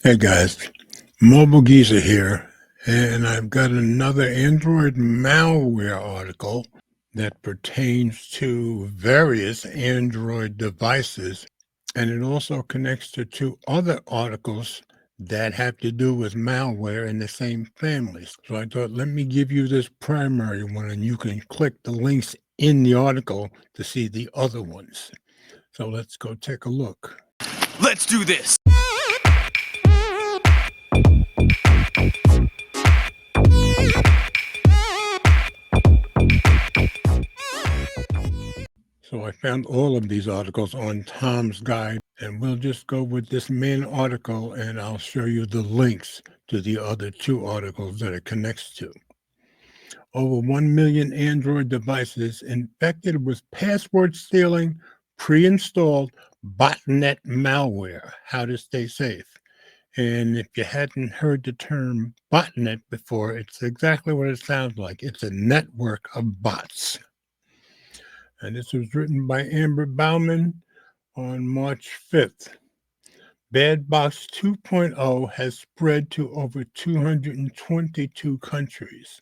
Hey guys, Mobile Geezer here, and I've got another Android malware article that pertains to various Android devices, and it also connects to two other articles that have to do with malware in the same families. So I thought, let me give you this primary one, and you can click the links in the article to see the other ones. So let's go take a look. Let's do this! So I found all of these articles on Tom's Guide, and we'll just go with this main article, and I'll show you the links to the other two articles that it connects to. Over 1 million Android devices infected with password stealing, pre-installed botnet malware. How to stay safe. And if you hadn't heard the term botnet before, it's exactly what it sounds like. It's a network of bots. And this was written by Amber Bauman on March 5th. Bad Box 2.0 has spread to over 222 countries.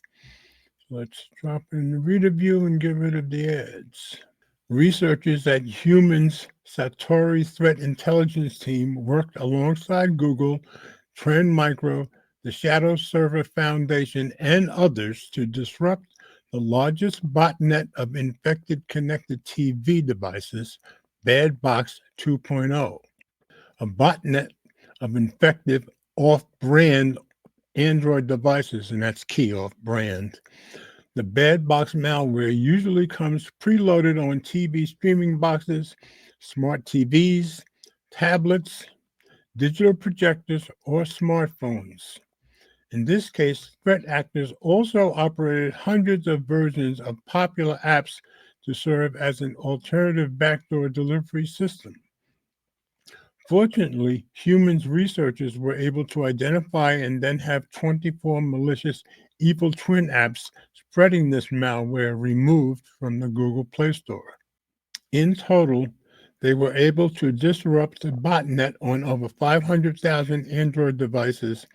Let's drop in the reader view and get rid of the ads. Researchers at Human's Satori Threat Intelligence Team worked alongside Google, Trend Micro, the Shadow Server Foundation, and others to disrupt the largest botnet of infected connected TV devices, Bad Box 2.0. A botnet of infected off-brand Android devices, and that's key, off-brand. The Bad Box malware usually comes preloaded on TV streaming boxes, smart TVs, tablets, digital projectors, or smartphones. In this case, threat actors also operated hundreds of versions of popular apps to serve as an alternative backdoor delivery system. Fortunately, Humans researchers were able to identify and then have 24 malicious evil twin apps spreading this malware removed from the Google Play Store. In total, they were able to disrupt the botnet on over 500,000 Android devices,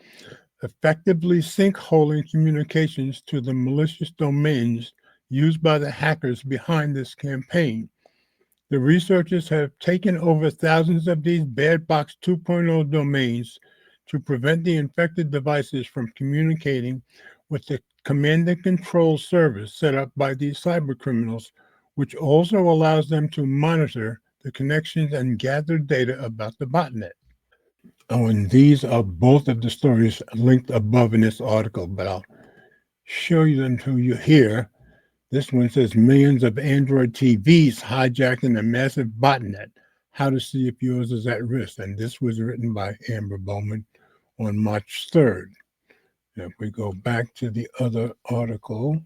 effectively sinkholing communications to the malicious domains used by the hackers behind this campaign. The researchers have taken over thousands of these Bad Box 2.0 domains to prevent the infected devices from communicating with the command and control service set up by these cybercriminals, which also allows them to monitor the connections and gather data about the botnet. Oh, and these are both of the stories linked above in this article, but I'll show you them to you here. This one says millions of Android TVs hijacked in a massive botnet. How to see if yours is at risk. And this was written by Amber Bowman on March 3rd. If we go back to the other article,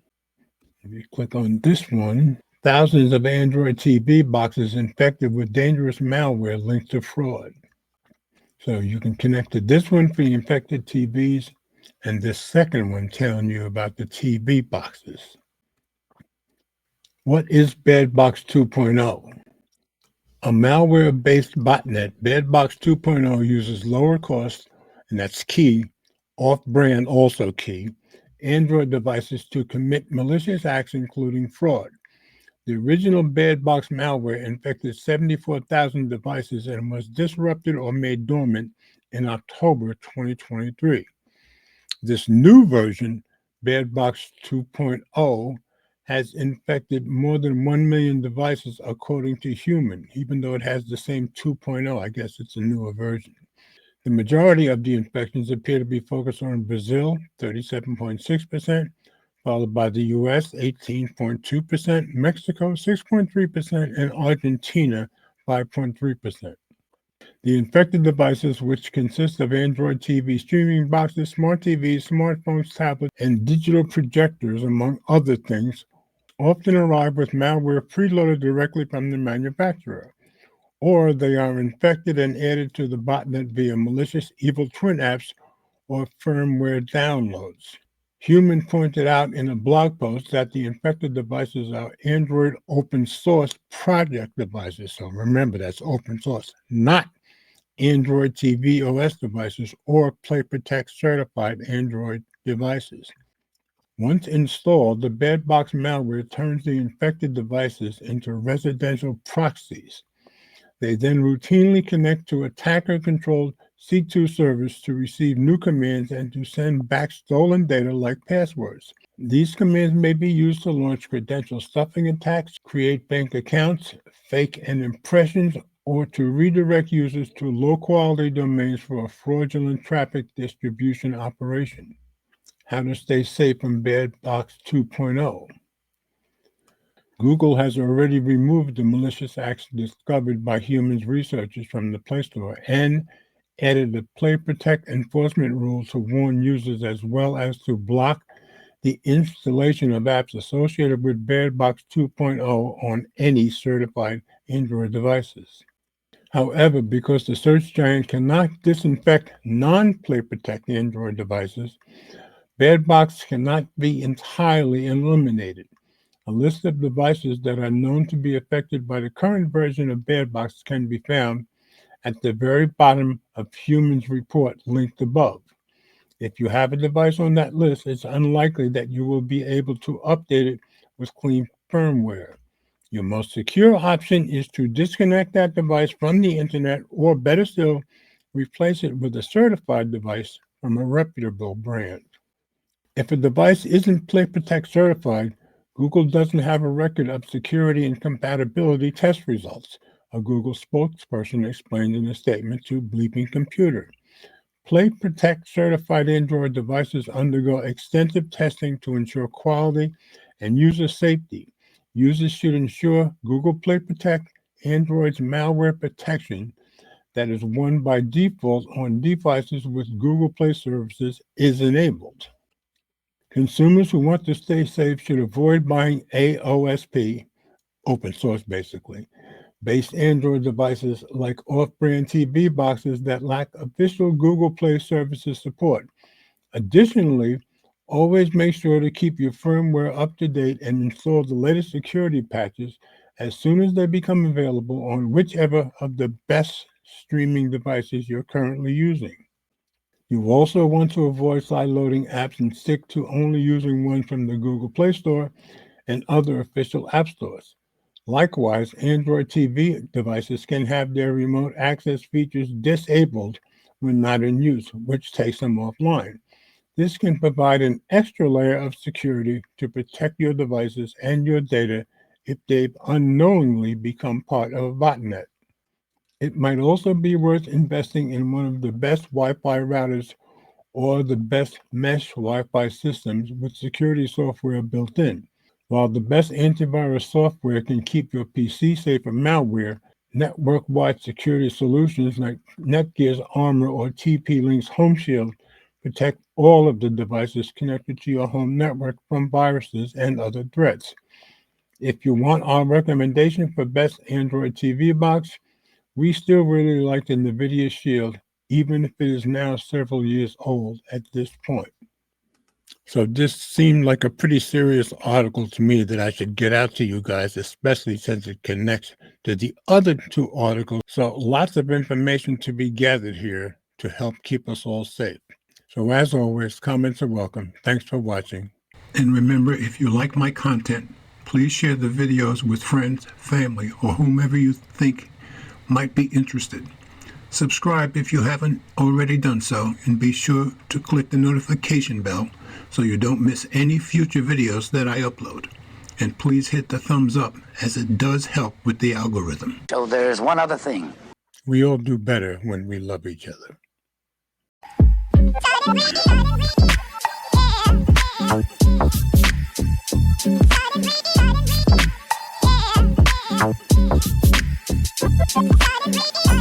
if you click on this one, thousands of Android TV boxes infected with dangerous malware linked to fraud. So you can connect to this one for the infected TVs and this second one telling you about the TV boxes. What is Bad Box 2.0? A malware-based botnet, Bad Box 2.0 uses lower cost, and that's key, off-brand also key, Android devices to commit malicious acts including fraud. The original Bad Box malware infected 74,000 devices and was disrupted or made dormant in October 2023. This new version, Bad Box 2.0, has infected more than 1 million devices according to Human, even though it has the same 2.0. I guess it's a newer version. The majority of the infections appear to be focused on Brazil, 37.6%, followed by the US, 18.2%, Mexico, 6.3%, and Argentina, 5.3%. The infected devices, which consist of Android TV streaming boxes, smart TVs, smartphones, tablets, and digital projectors, among other things, often arrive with malware preloaded directly from the manufacturer, or they are infected and added to the botnet via malicious evil twin apps or firmware downloads. Human pointed out in a blog post that the infected devices are Android open source project devices. So remember, that's open source, not Android TV OS devices or PlayProtect certified Android devices. Once installed, the bed box malware turns the infected devices into residential proxies. They then routinely connect to attacker-controlled C2 servers to receive new commands and to send back stolen data like passwords. These commands may be used to launch credential stuffing attacks, create bank accounts, fake and impressions, or to redirect users to low-quality domains for a fraudulent traffic distribution operation. How to stay safe from Bedbox 2.0. Google has already removed the malicious acts discovered by humans researchers from the Play Store and added the Play Protect enforcement rules to warn users as well as to block the installation of apps associated with Bedbox 2.0 on any certified Android devices. However, because the search giant cannot disinfect non-Play Protect Android devices, Bedbox cannot be entirely eliminated. A list of devices that are known to be affected by the current version of Bedbox can be found at the very bottom of Humans Report linked above. If you have a device on that list, it's unlikely that you will be able to update it with clean firmware. Your most secure option is to disconnect that device from the internet, or better still, replace it with a certified device from a reputable brand. If a device isn't PlayProtect certified, Google doesn't have a record of security and compatibility test results, a Google spokesperson explained in a statement to Bleeping Computer. PlayProtect certified Android devices undergo extensive testing to ensure quality and user safety. Users should ensure Google PlayProtect Android's malware protection that is won by default on devices with Google Play services is enabled. Consumers who want to stay safe should avoid buying AOSP, open source basically, based Android devices like off-brand TV boxes that lack official Google Play services support. Additionally, always make sure to keep your firmware up to date and install the latest security patches as soon as they become available on whichever of the best streaming devices you're currently using. You also want to avoid side-loading apps and stick to only using one from the Google Play Store and other official app stores. Likewise, Android TV devices can have their remote access features disabled when not in use, which takes them offline. This can provide an extra layer of security to protect your devices and your data if they've unknowingly become part of a botnet. It might also be worth investing in one of the best Wi-Fi routers or the best mesh Wi-Fi systems with security software built in. While the best antivirus software can keep your PC safe from malware, network-wide security solutions like Netgear's Armor or TP-Link's Home Shield protect all of the devices connected to your home network from viruses and other threats. If you want our recommendation for best Android TV box, we still really like the NVIDIA Shield, even if it is now several years old at this point. So this seemed like a pretty serious article to me that I should get out to you guys, especially since it connects to the other two articles. So lots of information to be gathered here to help keep us all safe. So as always, comments are welcome. Thanks for watching. And remember, if you like my content, please share the videos with friends, family, or whomever you think might be interested. Subscribe if you haven't already done so, and be sure to click the notification bell so you don't miss any future videos that I upload. And please hit the thumbs up, as it does help with the algorithm. So there's one other thing. We all do better when we love each other. Yeah.